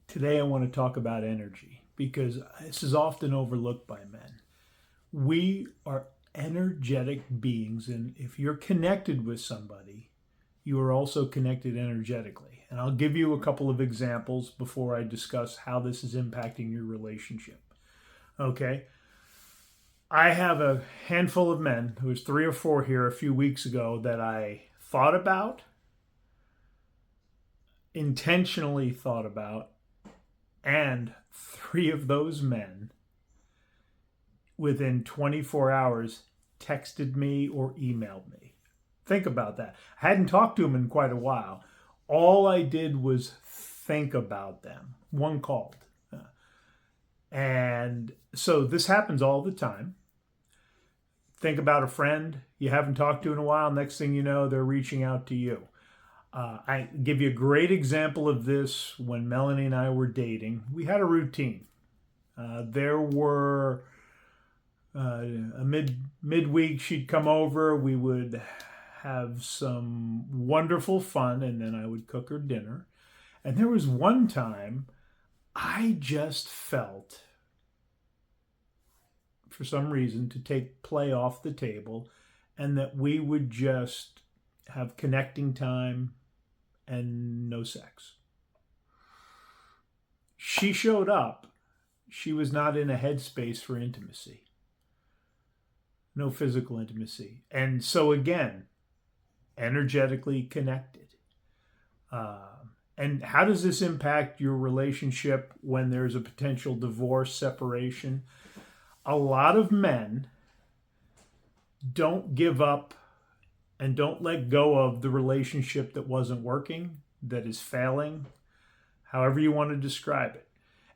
Today I want to talk about energy because this is often overlooked by men. We are energetic beings, and if you're connected with somebody, you are also connected energetically. And I'll give you a couple of examples before I discuss how this is impacting your relationship. Okay? I have a handful of men, there was 3 or 4 here a few weeks ago, that I thought about, intentionally thought about, and 3 of those men within 24 hours texted me or emailed me. Think about that. I hadn't talked to them in quite a while. All I did was think about them. One called. And so this happens all the time. Think about a friend you haven't talked to in a while. Next thing you know, they're reaching out to you. I give you a great example of this when Melanie and I were dating. We had a routine. There were a midweek she'd come over. We would have some wonderful fun, and then I would cook her dinner. And there was one time I just felt, for some reason, to take play off the table, and that we would just have connecting time and no sex. She showed up. She was not in a headspace for intimacy. No physical intimacy. And so again, energetically connected. And how does this impact your relationship when there's a potential divorce, separation? A lot of men don't give up and don't let go of the relationship that wasn't working, that is failing, however you want to describe it.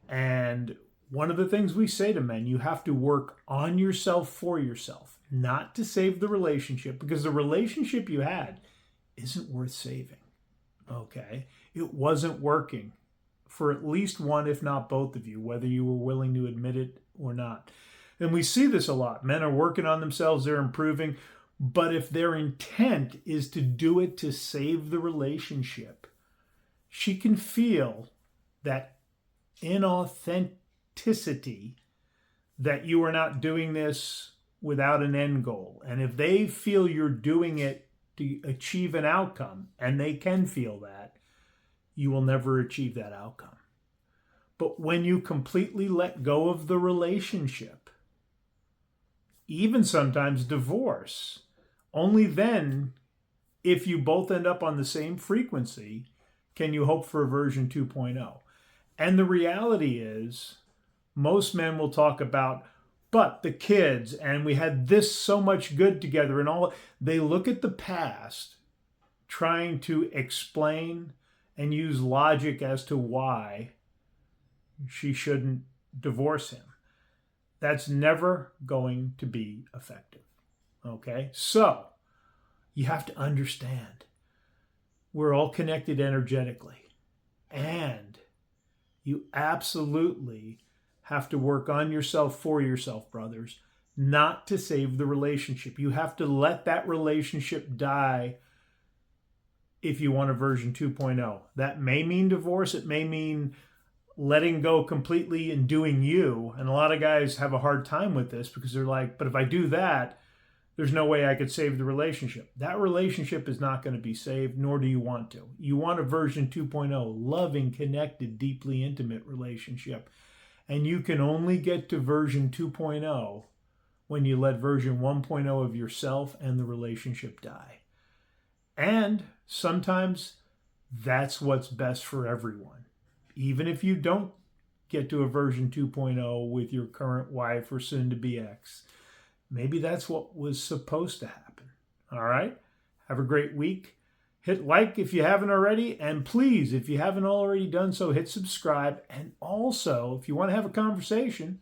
And one of the things we say to men, you have to work on yourself for yourself, not to save the relationship, because the relationship you had isn't worth saving, okay? It wasn't working for at least one, if not both of you, whether you were willing to admit it or not. And we see this a lot. Men are working on themselves, they're improving, but if their intent is to do it to save the relationship, she can feel that inauthenticity, that you are not doing this without an end goal. And if they feel you're doing it to achieve an outcome, and they can feel that, you will never achieve that outcome. But when you completely let go of the relationship, even sometimes divorce, only then, if you both end up on the same frequency, can you hope for a version 2.0. And the reality is, most men will talk about, but the kids, and we had this so much good together and all. They look at the past, trying to explain and use logic as to why she shouldn't divorce him. That's never going to be effective. Okay? So, you have to understand, we're all connected energetically. And you absolutely have to work on yourself for yourself, brothers, not to save the relationship. You have to let that relationship die if you want a version 2.0. That may mean divorce. It may mean letting go completely and doing you. And a lot of guys have a hard time with this because they're like, but if I do that, there's no way I could save the relationship. That relationship is not going to be saved, nor do you want to. You want a version 2.0, loving, connected, deeply intimate relationship. And you can only get to version 2.0 when you let version 1.0 of yourself and the relationship die. And sometimes that's what's best for everyone. Even if you don't get to a version 2.0 with your current wife or soon-to-be ex, maybe that's what was supposed to happen. All right? Have a great week. Hit like if you haven't already. And please, if you haven't already done so, hit subscribe. And also, if you want to have a conversation,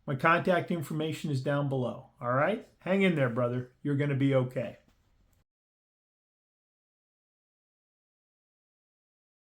my contact information is down below. All right? Hang in there, brother. You're going to be okay.